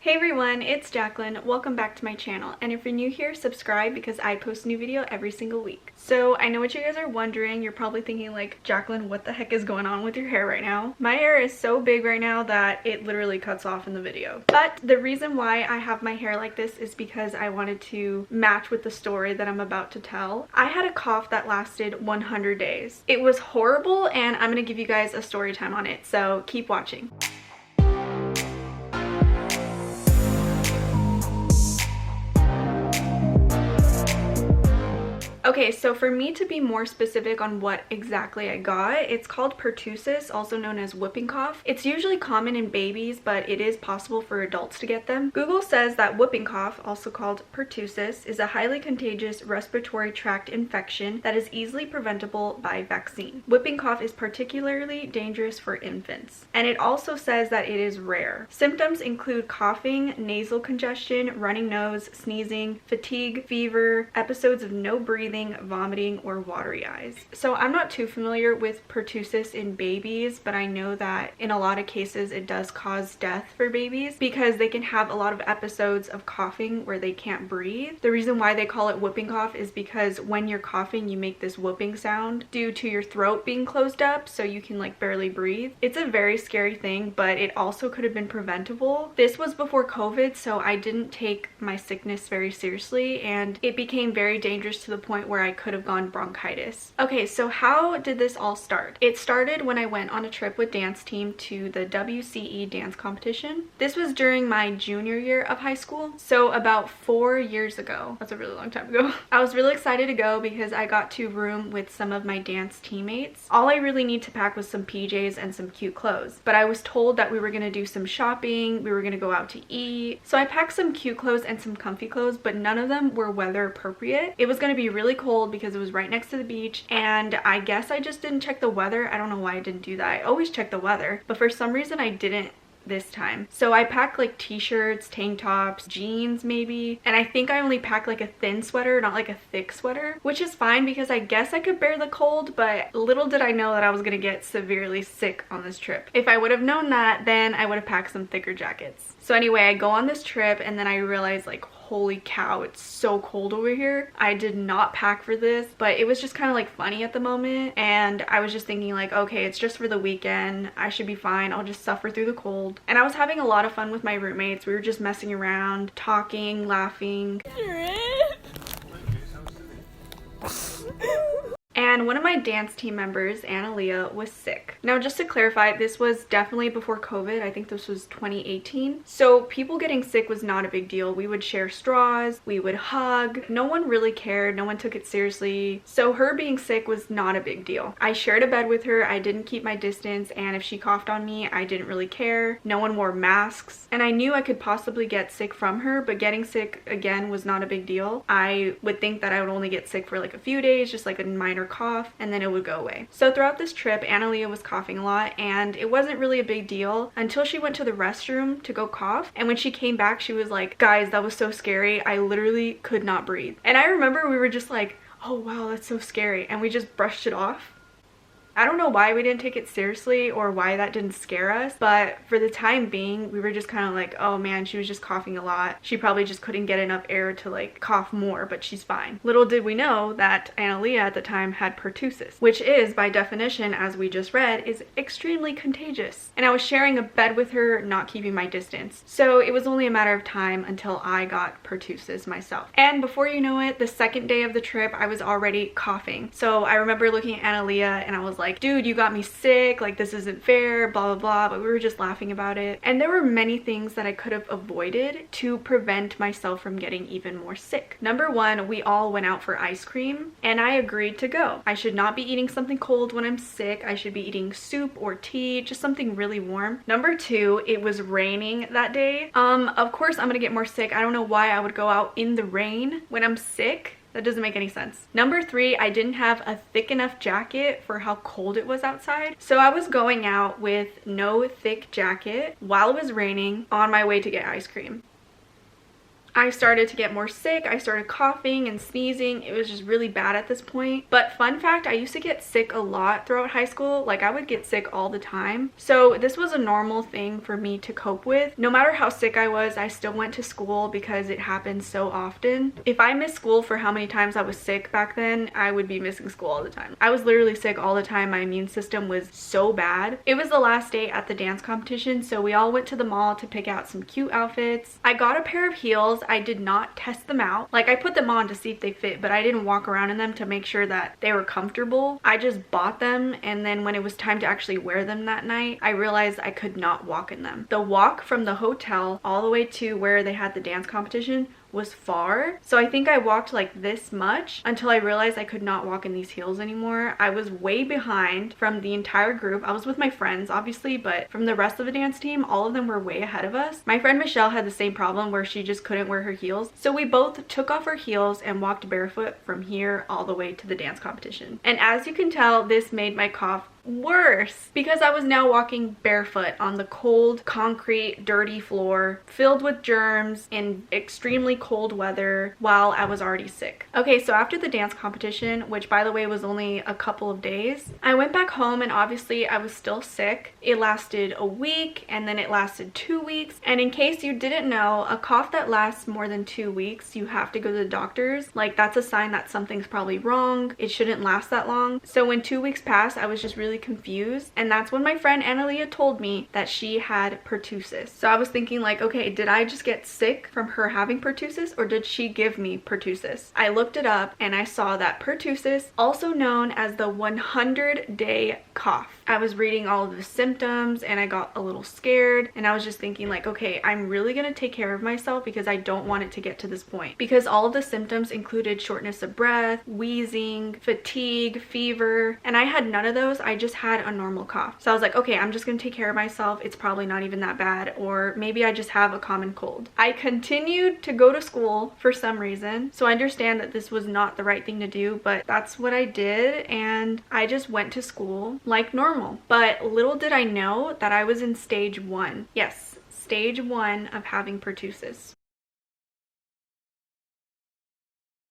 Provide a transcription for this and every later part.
Hey everyone, it's Jacqueline. Welcome back to my channel, and if you're new here, subscribe because I post a new video every single week. So I know what you guys are wondering. You're probably thinking like, Jacqueline, what the heck is going on with your hair right now? My hair is so big right now that it literally cuts off in the video. But the reason why I have my hair like this is because I wanted to match with the story that I'm about to tell. I had a cough that lasted 100 days. It was horrible, and I'm gonna give you guys a story time on it, so keep watching. Okay, so for me to be more specific on what exactly I got, it's called pertussis, also known as whooping cough. It's usually common in babies, but it is possible for adults to get them. Google says that whooping cough, also called pertussis, is a highly contagious respiratory tract infection that is easily preventable by vaccine. Whooping cough is particularly dangerous for infants. And it also says that it is rare. Symptoms include coughing, nasal congestion, running nose, sneezing, fatigue, fever, episodes of no breathing, vomiting, or watery eyes. So I'm not too familiar with pertussis in babies, but I know that in a lot of cases it does cause death for babies because they can have a lot of episodes of coughing where they can't breathe. The reason why they call it whooping cough is because when you're coughing you make this whooping sound due to your throat being closed up, so you can like barely breathe. It's a very scary thing, but it also could have been preventable. This was before COVID, so I didn't take my sickness very seriously, and it became very dangerous to the point where I could have gone bronchitis. Okay, so how did this all start? It started when I went on a trip with dance team to the WCE dance competition. This was during my junior year of high school, so about 4 years ago. That's a really long time ago. I was really excited to go because I got to room with some of my dance teammates. All I really need to pack was some PJs and some cute clothes, but I was told that we were gonna do some shopping, we were gonna go out to eat. So I packed some cute clothes and some comfy clothes, but none of them were weather appropriate. It was gonna be really cold because it was right next to the beach, and I guess I just didn't check the weather. I don't know why I didn't do that. I always check the weather, but for some reason I didn't this time. So I packed like t-shirts, tank tops, jeans maybe, and I think I only packed like a thin sweater, not like a thick sweater, which is fine because I guess I could bear the cold, but little did I know that I was gonna get severely sick on this trip. If I would have known that, then I would have packed some thicker jackets. So anyway, I go on this trip and then I realized like, holy cow, it's so cold over here. I did not pack for this, but it was just kind of like funny at the moment, and I was just thinking like, okay, it's just for the weekend, I should be fine, I'll just suffer through the cold. And I was having a lot of fun with my roommates. We were just messing around, talking, laughing. And one of my dance team members, Analia, was sick. Now, just to clarify, this was definitely before COVID. I think this was 2018. So people getting sick was not a big deal. We would share straws, we would hug. No one really cared. No one took it seriously. So her being sick was not a big deal. I shared a bed with her. I didn't keep my distance, and if she coughed on me, I didn't really care. No one wore masks, and I knew I could possibly get sick from her, but getting sick again was not a big deal. I would think that I would only get sick for like a few days, just like a minor cough, and then it would go away. So throughout this trip, Analia was coughing a lot, and it wasn't really a big deal until she went to the restroom to go cough. And when she came back, she was like, guys, that was so scary. I literally could not breathe. And I remember we were just like, oh wow, that's so scary, and we just brushed it off. I don't know why we didn't take it seriously or why that didn't scare us, but for the time being, we were just kind of like, oh man, she was just coughing a lot. She probably just couldn't get enough air to like cough more, but she's fine. Little did we know that Analia at the time had pertussis, which is, by definition, as we just read, is extremely contagious. And I was sharing a bed with her, not keeping my distance. So it was only a matter of time until I got pertussis myself. And before you know it, the second day of the trip, I was already coughing. So I remember looking at Analia and I was like, dude, you got me sick, like this isn't fair, blah blah blah, but we were just laughing about it. And there were many things that I could have avoided to prevent myself from getting even more sick. Number one, we all went out for ice cream, and I agreed to go. I should not be eating something cold when I'm sick. I should be eating soup or tea, just something really warm. Number two, it was raining that day. Of course I'm gonna get more sick. I don't know why I would go out in the rain when I'm sick. That doesn't make any sense. Number three, I didn't have a thick enough jacket for how cold it was outside. So I was going out with no thick jacket while it was raining on my way to get ice cream. I started to get more sick. I started coughing and sneezing. It was just really bad at this point. But fun fact, I used to get sick a lot throughout high school. Like, I would get sick all the time. So this was a normal thing for me to cope with. No matter how sick I was, I still went to school because it happened so often. If I missed school for how many times I was sick back then, I would be missing school all the time. I was literally sick all the time. My immune system was so bad. It was the last day at the dance competition, so we all went to the mall to pick out some cute outfits. I got a pair of heels. I did not test them out. Like, I put them on to see if they fit, but I didn't walk around in them to make sure that they were comfortable. I just bought them, and then when it was time to actually wear them that night, I realized I could not walk in them. The walk from the hotel all the way to where they had the dance competition was far, so I think I walked like this much until I realized I could not walk in these heels anymore. I was way behind from the entire group. I was with my friends obviously, but from the rest of the dance team, all of them were way ahead of us. My friend Michelle had the same problem where she just couldn't wear her heels, so we both took off our heels and walked barefoot from here all the way to the dance competition. And as you can tell, this made my cough worse because I was now walking barefoot on the cold, concrete, dirty floor filled with germs in extremely cold weather while I was already sick. Okay, so after the dance competition, which by the way was only a couple of days, I went back home and obviously I was still sick. It lasted a week and then it lasted 2 weeks. And in case you didn't know, a cough that lasts more than 2 weeks, you have to go to the doctors. Like, that's a sign that something's probably wrong. It shouldn't last that long. So when 2 weeks passed, I was just really confused, and that's when my friend Analia told me that she had pertussis. So I was thinking like, okay, did I just get sick from her having pertussis, or did she give me pertussis? I looked it up and I saw that pertussis, also known as the 100-day cough. I was reading all of the symptoms and I got a little scared, and I was just thinking like, okay, I'm really gonna take care of myself because I don't want it to get to this point, because all of the symptoms included shortness of breath, wheezing, fatigue, fever, and I had none of those. I just had a normal cough. So I was like, okay, I'm just gonna take care of myself. It's probably not even that bad, or maybe I just have a common cold. I continued to go to school for some reason, so I understand that this was not the right thing to do, but that's what I did, and I just went to school like normal. But little did I know that I was in stage 1. Yes, stage 1 of having pertussis.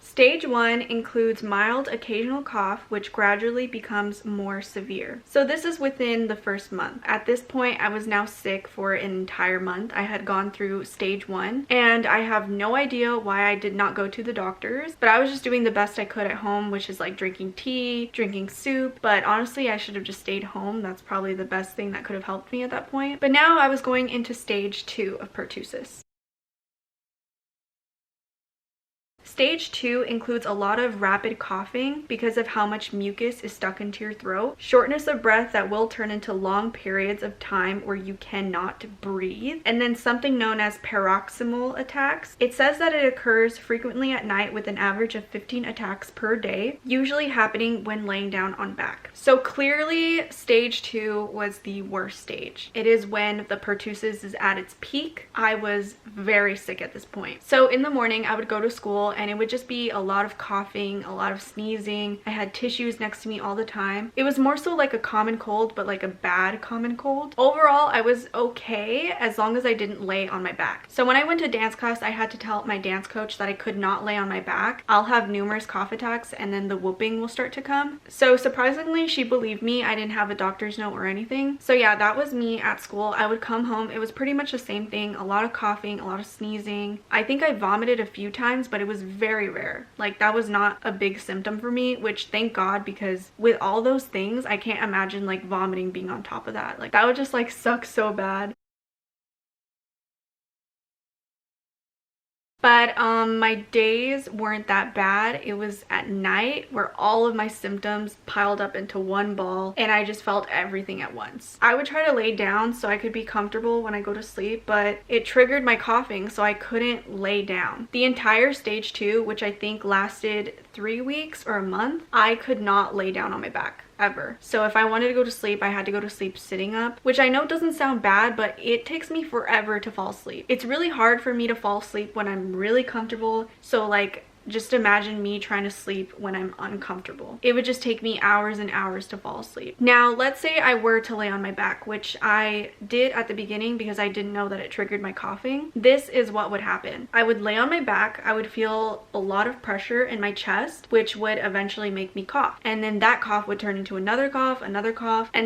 Stage 1 includes mild occasional cough, which gradually becomes more severe. So this is within the first month. At this point, I was now sick for an entire month. I had gone through stage 1, and I have no idea why I did not go to the doctors, but I was just doing the best I could at home, which is like drinking tea, drinking soup, but honestly, I should have just stayed home. That's probably the best thing that could have helped me at that point. But now I was going into stage 2 of pertussis. Stage 2 includes a lot of rapid coughing because of how much mucus is stuck into your throat, shortness of breath that will turn into long periods of time where you cannot breathe, and then something known as paroxysmal attacks. It says that it occurs frequently at night with an average of 15 attacks per day, usually happening when laying down on back. So clearly stage 2 was the worst stage. It is when the pertussis is at its peak. I was very sick at this point. So in the morning I would go to school and it would just be a lot of coughing, a lot of sneezing. I had tissues next to me all the time. It was more so like a common cold, but like a bad common cold. Overall, I was okay as long as I didn't lay on my back. So when I went to dance class, I had to tell my dance coach that I could not lay on my back. I'll have numerous cough attacks and then the whooping will start to come. So surprisingly, she believed me. I didn't have a doctor's note or anything. So yeah, that was me at school. I would come home. It was pretty much the same thing. A lot of coughing, a lot of sneezing. I think I vomited a few times, but it was very rare. Like, that was not a big symptom for me, which thank God, because with all those things, I can't imagine like vomiting being on top of that. Like, that would just like suck so bad. But my days weren't that bad. It was at night where all of my symptoms piled up into one ball and I just felt everything at once. I would try to lay down so I could be comfortable when I go to sleep, but it triggered my coughing, so I couldn't lay down. The entire stage 2, which I think lasted 3 weeks or a month, I could not lay down on my back. Ever. So if I wanted to go to sleep, I had to go to sleep sitting up, which I know doesn't sound bad, but it takes me forever to fall asleep. It's really hard for me to fall asleep when I'm really comfortable. So like just imagine me trying to sleep when I'm uncomfortable. It would just take me hours and hours to fall asleep. Now, let's say I were to lay on my back, which I did at the beginning because I didn't know that it triggered my coughing. This is what would happen. I would lay on my back, I would feel a lot of pressure in my chest, which would eventually make me cough. And then that cough would turn into another cough, and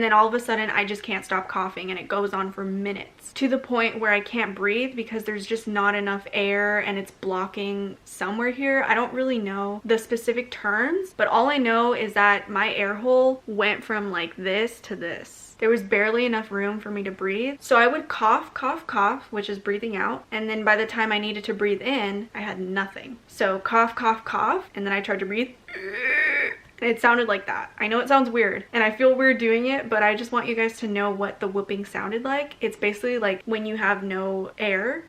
then all of a sudden I just can't stop coughing, and it goes on for minutes to the point where I can't breathe because there's just not enough air and it's blocking somewhere here. I don't really know the specific terms, but all I know is that my air hole went from like this to this. There was barely enough room for me to breathe. So I would cough, cough, cough, which is breathing out. And then by the time I needed to breathe in, I had nothing. So cough, cough, cough. And then I tried to breathe. And it sounded like that. I know it sounds weird and I feel weird doing it, but I just want you guys to know what the whooping sounded like. It's basically like when you have no air.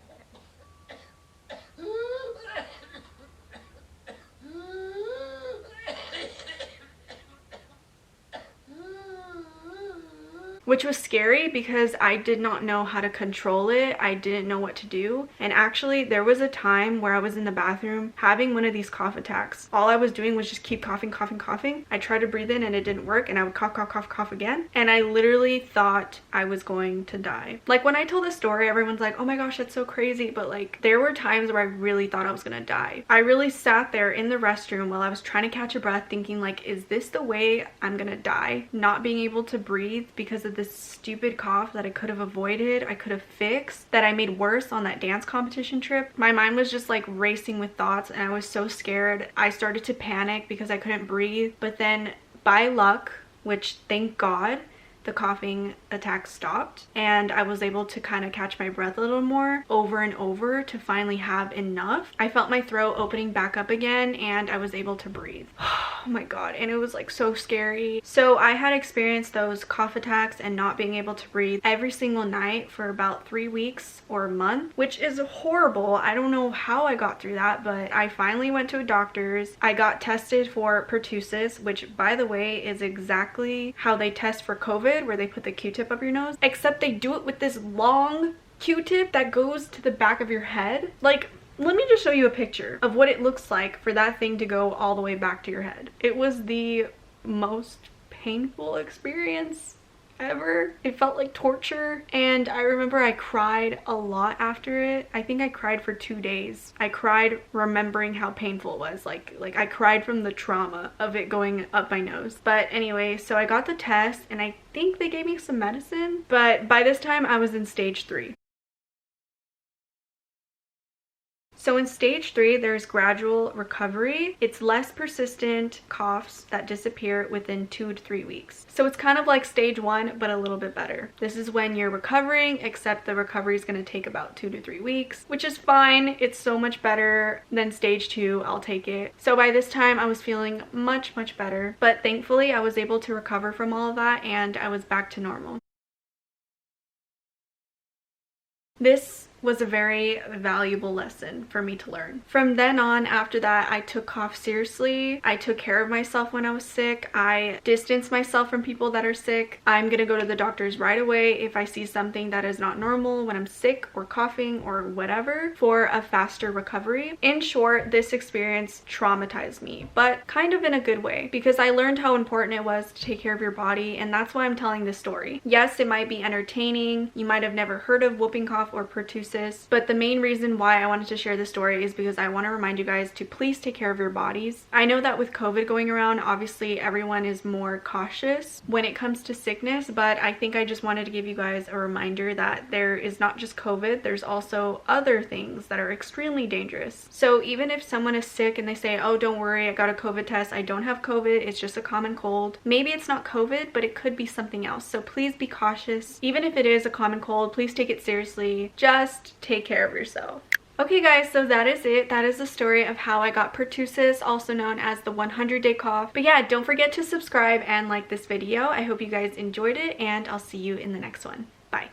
Which was scary because I did not know how to control it. I didn't know what to do. And actually there was a time where I was in the bathroom having one of these cough attacks. All I was doing was just keep coughing, coughing, coughing. I tried to breathe in and it didn't work, and I would cough, cough, cough, cough again. And I literally thought I was going to die. Like when I tell this story, everyone's like, oh my gosh, that's so crazy. But like there were times where I really thought I was gonna die. I really sat there in the restroom while I was trying to catch a breath thinking like, is this the way I'm gonna die? Not being able to breathe because of this stupid cough that I could have avoided, I could have fixed, that I made worse on that dance competition trip. My mind was just like racing with thoughts and I was so scared. I started to panic because I couldn't breathe. But then by luck, which thank God, the coughing attack stopped and I was able to kind of catch my breath a little more over and over to finally have enough. I felt my throat opening back up again and I was able to breathe. Oh my god, and it was like so scary. So I had experienced those cough attacks and not being able to breathe every single night for about 3 weeks or a month, which is horrible. I don't know how I got through that, but I finally went to a doctor's. I got tested for pertussis, which by the way is exactly how they test for COVID, where they put the Q-tip up your nose, except they do it with this long Q-tip that goes to the back of your head. Like, let me just show you a picture of what it looks like for that thing to go all the way back to your head. It was the most painful experience ever. It felt like torture, and I remember I cried a lot after it. I think I cried for 2 days. I cried remembering how painful it was. Like I cried from the trauma of it going up my nose. But anyway, so I got the test and I think they gave me some medicine, but by this time I was in stage 3. So in stage 3, there's gradual recovery. It's less persistent coughs that disappear within 2 to 3 weeks. So it's kind of like stage 1, but a little bit better. This is when you're recovering, except the recovery is going to take about 2 to 3 weeks, which is fine. It's so much better than stage 2. I'll take it. So by this time, I was feeling much, much better. But thankfully, I was able to recover from all of that and I was back to normal. This was a very valuable lesson for me to learn. From then on, after that, I took cough seriously. I took care of myself when I was sick. I distanced myself from people that are sick. I'm gonna go to the doctors right away if I see something that is not normal when I'm sick or coughing or whatever, for a faster recovery. In short, this experience traumatized me, but kind of in a good way, because I learned how important it was to take care of your body, and that's why I'm telling this story. Yes, it might be entertaining. You might have never heard of whooping cough or pertussis, but the main reason why I wanted to share this story is because I want to remind you guys to please take care of your bodies. I know that with COVID going around, obviously everyone is more cautious when it comes to sickness, but I think I just wanted to give you guys a reminder that there is not just COVID, there's also other things that are extremely dangerous. So even if someone is sick and they say, oh, don't worry, I got a COVID test, I don't have COVID, it's just a common cold. Maybe it's not COVID, but it could be something else. So please be cautious. Even if it is a common cold, please take it seriously. Just take care of yourself. Okay guys, so that is it. That is the story of how I got pertussis, also known as the 100-day cough. But yeah, don't forget to subscribe and like this video. I hope you guys enjoyed it, and I'll see you in the next one. Bye.